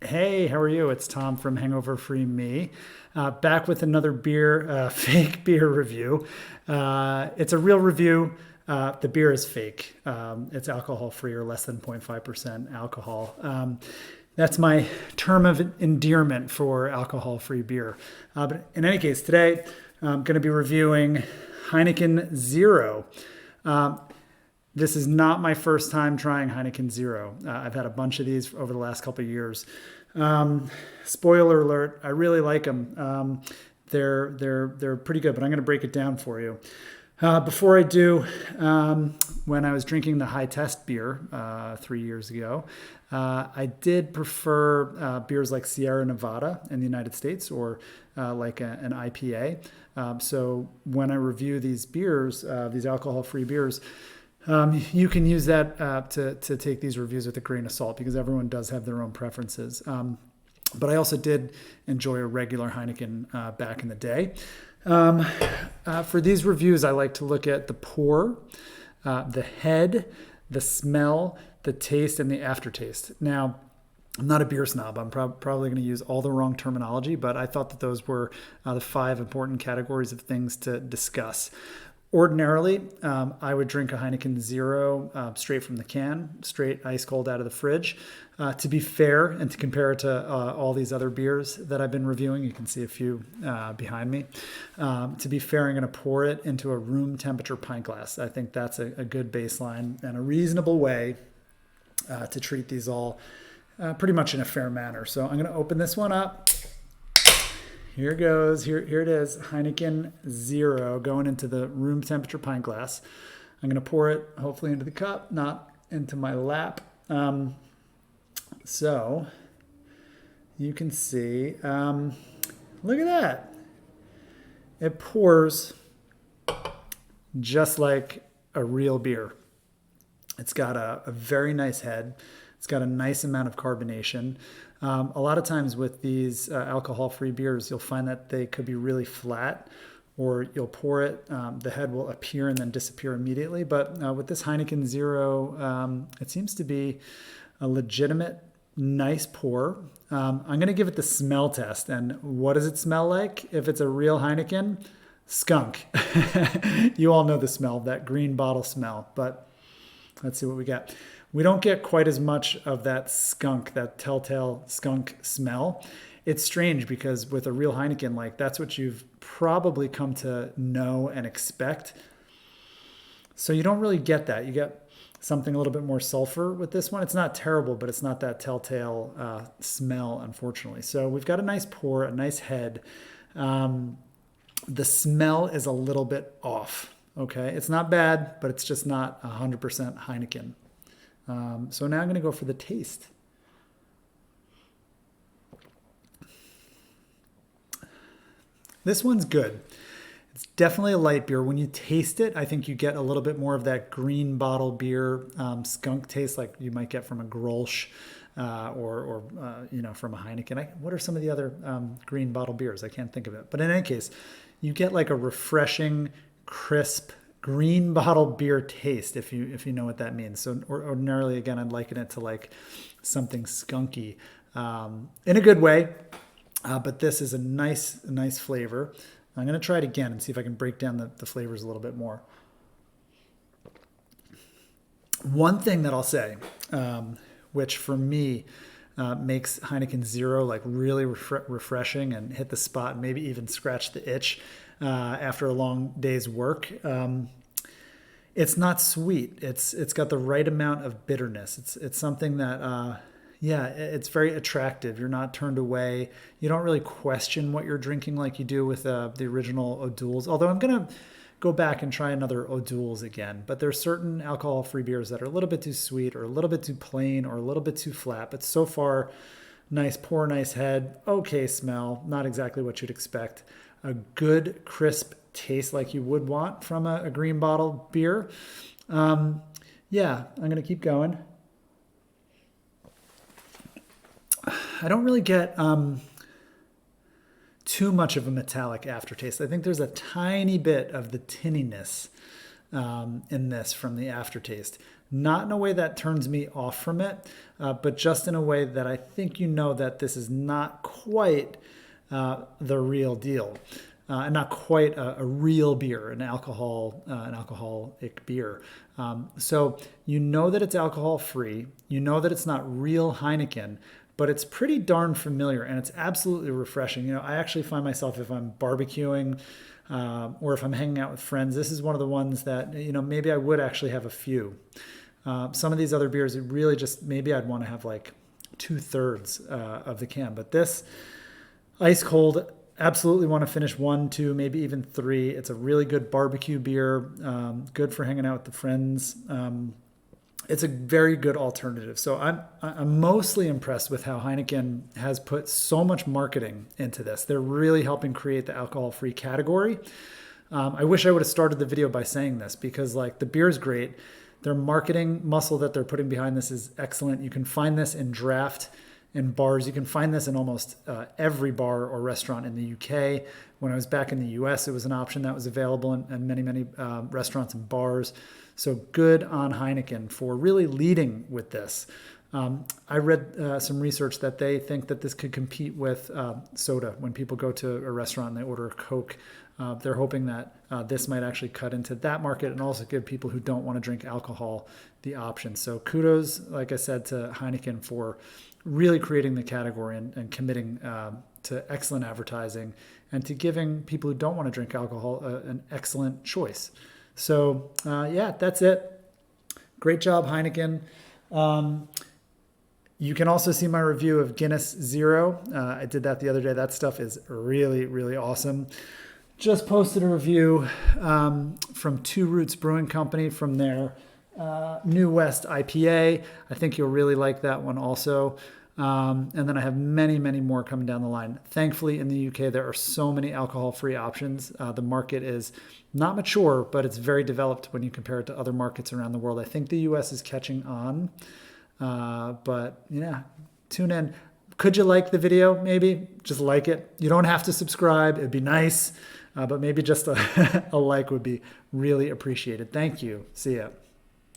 Hey, how are you? It's Tom from Hangover Free Me, back with another beer, fake beer review. It's a real review. The beer is fake. It's alcohol free or less than 0.5% alcohol. That's my term of endearment for alcohol free beer. But in any case, today I'm going to be reviewing Heineken 0. This is not my first time trying Heineken 0. I've had a bunch of these over the last couple of years. Spoiler alert, I really like them. They're pretty good, but I'm going to break it down for you. Before I do, when I was drinking the high test beer 3 years ago, I did prefer beers like Sierra Nevada in the United States or like an IPA. So when I review these beers, these alcohol-free beers, you can use that to take these reviews with a grain of salt because everyone does have their own preferences. But I also did enjoy a regular Heineken back in the day. For these reviews, I like to look at the pour, the head, the smell, the taste, and the aftertaste. Now, I'm not a beer snob. I'm probably going to use all the wrong terminology, but I thought that those were the 5 important categories of things to discuss. Ordinarily, I would drink a Heineken 0 straight from the can, straight ice cold out of the fridge. To be fair and to compare it to all these other beers that I've been reviewing, you can see a few behind me. To be fair, I'm going to pour it into a room temperature pint glass. I think that's a good baseline and a reasonable way to treat these all pretty much in a fair manner. So I'm going to open this one up. Here it goes. Here it is. Heineken 0 going into the room temperature pint glass. I'm going to pour it hopefully into the cup, not into my lap. So you can see, look at that. It pours just like a real beer. It's got a very nice head. It's got a nice amount of carbonation. A lot of times with these alcohol-free beers, you'll find that they could be really flat, or you'll pour it, the head will appear and then disappear immediately. But with this Heineken 0, it seems to be a legitimate, nice pour. I'm going to give it the smell test. And what does it smell like? If it's a real Heineken, skunk. You all know the smell, that green bottle smell. But let's see what we got. We don't get quite as much of that skunk, that telltale skunk smell. It's strange because with a real Heineken, like that's what you've probably come to know and expect. So you don't really get that. You get something a little bit more sulfur with this one. It's not terrible, but it's not that telltale smell, unfortunately. So we've got a nice pour, a nice head. The smell is a little bit off. Okay, it's not bad, but it's just not 100% Heineken. So now I'm going to go for the taste. This one's good. It's definitely a light beer. When you taste it, I think you get a little bit more of that green bottle beer skunk taste like you might get from a Grolsch or from a Heineken. What are some of the other green bottle beers? I can't think of it. But in any case, you get like a refreshing, crisp, green bottle beer taste, if you know what that means. So ordinarily, again, I'd liken it to like something skunky in a good way. But this is a nice flavor. I'm going to try it again and see if I can break down the flavors a little bit more. One thing that I'll say, which for me makes Heineken 0 like really refreshing and hit the spot and maybe even scratch the itch after a long day's work. It's not sweet. It's got the right amount of bitterness. It's something that it's very attractive. You're not turned away. You don't really question what you're drinking like you do with the original O'Doul's. Although I'm gonna go back and try another O'Doul's again. But there's certain alcohol-free beers that are a little bit too sweet or a little bit too plain or a little bit too flat. But so far, nice pour, nice head, okay smell, not exactly what you'd expect. A good crisp taste like you would want from a green bottle beer. I'm going to keep going. I don't really get too much of a metallic aftertaste. I think there's a tiny bit of the tinniness in this from the aftertaste. Not in a way that turns me off from it, but just in a way that I think you know that this is not quite the real deal. And not quite a real beer, an alcoholic beer. So you know that it's alcohol free. You know that it's not real Heineken, but it's pretty darn familiar and it's absolutely refreshing. I actually find myself, if I'm barbecuing or if I'm hanging out with friends, this is one of the ones that maybe I would actually have a few. Some of these other beers, it really just maybe I'd want to have like 2/3 of the can, but this ice cold. Absolutely want to finish 1, 2, maybe even 3. It's a really good barbecue beer, good for hanging out with the friends. It's a very good alternative. So I'm mostly impressed with how Heineken has put so much marketing into this. They're really helping create the alcohol-free category. I wish I would have started the video by saying this because like the beer's great. Their marketing muscle that they're putting behind this is excellent. You can find this in draft in bars. You can find this in almost every bar or restaurant in the UK. When I was back in the US, it was an option that was available in many, many restaurants and bars. So good on Heineken for really leading with this. I read some research that they think that this could compete with soda. When people go to a restaurant and they order a Coke, they're hoping that this might actually cut into that market and also give people who don't want to drink alcohol the option. So kudos, like I said, to Heineken for really creating the category and committing to excellent advertising and to giving people who don't want to drink alcohol an excellent choice. So yeah, that's it. Great job, Heineken. You can also see my review of Guinness Zero. I did that the other day. That stuff is really, really awesome. Just posted a review from Two Roots Brewing Company from their New West IPA. I think you'll really like that one also. And then I have many, many more coming down the line. Thankfully, in the UK, there are so many alcohol-free options. The market is not mature, but it's very developed when you compare it to other markets around the world. I think the US is catching on. But yeah, tune in. Could you like the video? Maybe just like it. You don't have to subscribe. It'd be nice. But maybe just a like would be really appreciated. Thank you. See ya.